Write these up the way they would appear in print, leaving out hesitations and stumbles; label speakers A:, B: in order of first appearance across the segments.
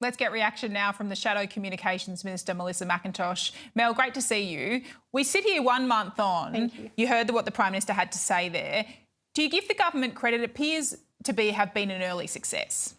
A: Let's get reaction now from the Shadow Communications Minister Melissa McIntosh. Mel, great to see you. We sit here 1 month on.
B: Thank you.
A: You heard what the Prime Minister had to say there. Do you give the government credit? It appears to have been an early success.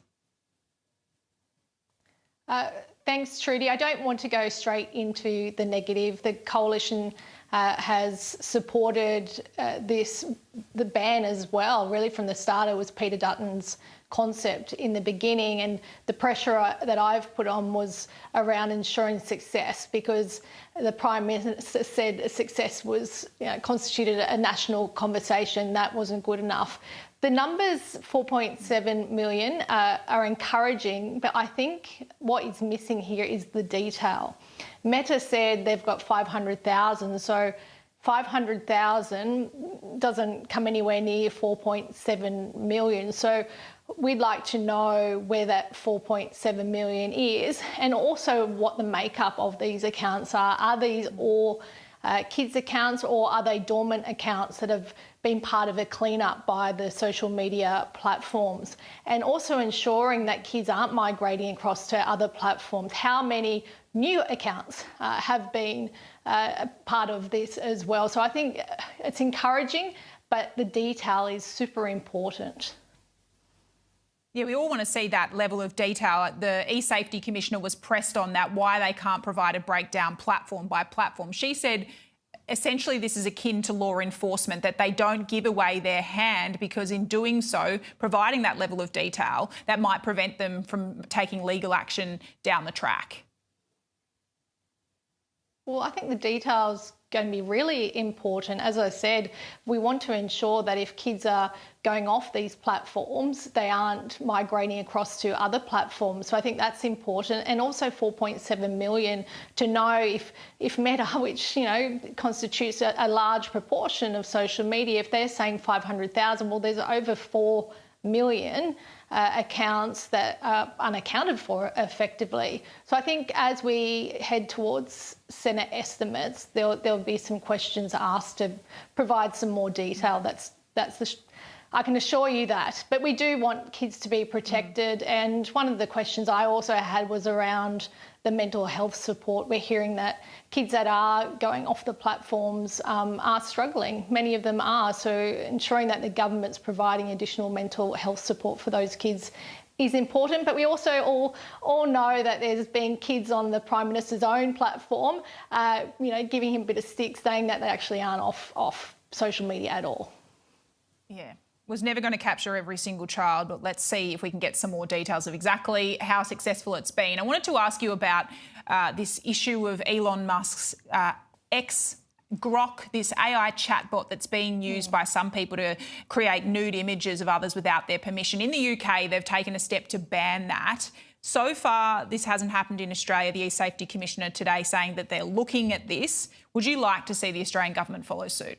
B: Thanks, Trudy. I don't want to go straight into the negative. The Coalition has supported the ban as well. Really, from the start, it was Peter Dutton's concept in the beginning, and the pressure that I've put on was around ensuring success, because the Prime Minister said success was constituted a national conversation. That wasn't good enough. The numbers, 4.7 million, are encouraging, but I think what is missing here is the detail. Meta said they've got 500,000, so 500,000 doesn't come anywhere near 4.7 million. So we'd like to know where that 4.7 million is, and also what the makeup of these accounts are. Are these all kids' accounts, or are they dormant accounts that have been part of a cleanup by the social media platforms? And also ensuring that kids aren't migrating across to other platforms. How many new accounts have been part of this as well? So I think it's encouraging, but the detail is super important.
A: Yeah, we all want to see that level of detail. The e-safety commissioner was pressed on that, why they can't provide a breakdown platform by platform. She said essentially this is akin to law enforcement, that they don't give away their hand, because in doing so, providing that level of detail, that might prevent them from taking legal action down the track.
B: Well, I think the detail's going to be really important. As I said, we want to ensure that if kids are going off these platforms, they aren't migrating across to other platforms. So I think that's important. And also 4.7 million, to know if Meta, which constitutes a large proportion of social media, if they're saying 500,000, well, there's over 4 million accounts that are unaccounted for effectively. So I think as we head towards Senate estimates, there'll be some questions asked to provide some more detail. I can assure you that. But we do want kids to be protected. And one of the questions I also had was around the mental health support. We're hearing that kids that are going off the platforms are struggling. Many of them are. So ensuring that the government's providing additional mental health support for those kids is important. But we also all know that there's been kids on the Prime Minister's own platform, giving him a bit of stick, saying that they actually aren't off social media at all.
A: Yeah. Was never going to capture every single child, but let's see if we can get some more details of exactly how successful it's been. I wanted to ask you about this issue of Elon Musk's Grok, this AI chatbot that's being used by some people to create nude images of others without their permission. In the UK, they've taken a step to ban that. So far, this hasn't happened in Australia. The e-safety commissioner today saying that they're looking at this. Would you like to see the Australian government follow suit?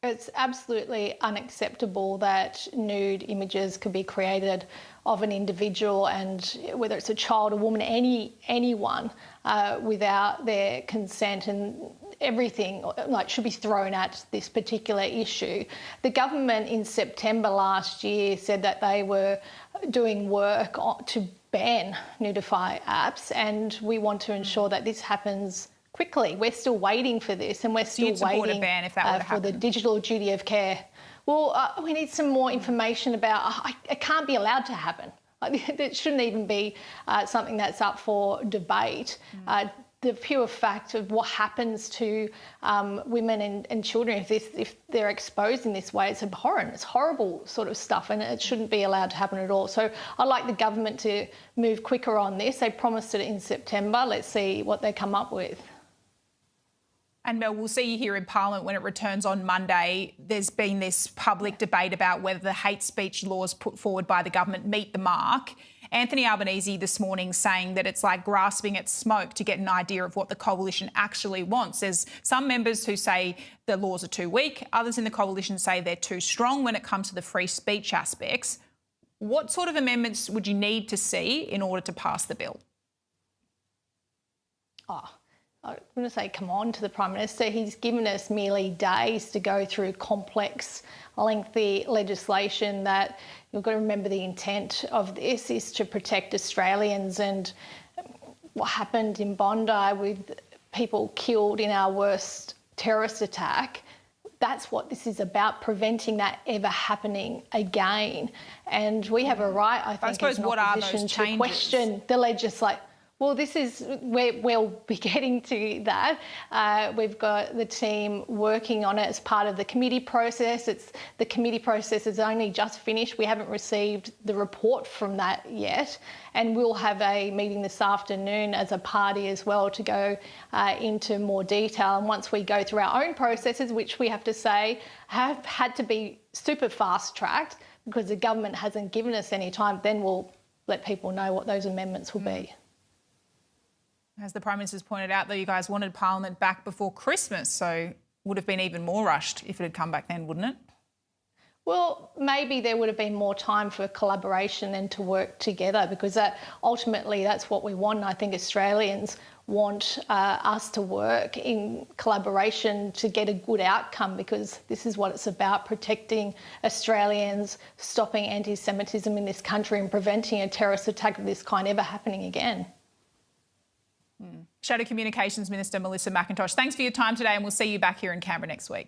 B: It's absolutely unacceptable that nude images could be created of an individual, and whether it's a child, a woman, anyone, without their consent, and everything should be thrown at this particular issue. The government in September last year said that they were doing work to ban nudify apps, and we want to ensure that this happens quickly. We're still waiting for this, and we're still waiting
A: a ban if that
B: for the digital duty of care. Well, we need some more information about it can't be allowed to happen. It shouldn't even be something that's up for debate. The pure fact of what happens to women and children if they're exposed in this way, it's abhorrent. It's horrible sort of stuff, and it shouldn't be allowed to happen at all. So I'd like the government to move quicker on this. They promised it in September. Let's see what they come up with.
A: And Mel, we'll see you here in Parliament when it returns on Monday. There's been this public debate about whether the hate speech laws put forward by the government meet the mark. Anthony Albanese this morning saying that it's like grasping at smoke to get an idea of what the coalition actually wants. There's some members who say the laws are too weak. Others in the coalition say they're too strong when it comes to the free speech aspects. What sort of amendments would you need to see in order to pass the bill?
B: I'm going to say come on to the Prime Minister. He's given us merely days to go through complex, lengthy legislation that you've got to remember the intent of this is to protect Australians, and what happened in Bondi with people killed in our worst terrorist attack, that's what this is about, preventing that ever happening again. And we have a right, I think, as an opposition to question the legislation. Well, this is where we'll be getting to that. We've got the team working on it as part of the committee process. The committee process is only just finished. We haven't received the report from that yet. And we'll have a meeting this afternoon as a party as well to go into more detail. And once we go through our own processes, which we have to say have had to be super fast-tracked because the government hasn't given us any time, then we'll let people know what those amendments will be.
A: As the Prime Minister's pointed out, though, you guys wanted Parliament back before Christmas, so would have been even more rushed if it had come back then, wouldn't it?
B: Well, maybe there would have been more time for collaboration and to work together, because ultimately that's what we want. I think Australians want us to work in collaboration to get a good outcome, because this is what it's about, protecting Australians, stopping anti-Semitism in this country and preventing a terrorist attack of this kind ever happening again.
A: Shadow Communications Minister Melissa McIntosh, thanks for your time today, and we'll see you back here in Canberra next week.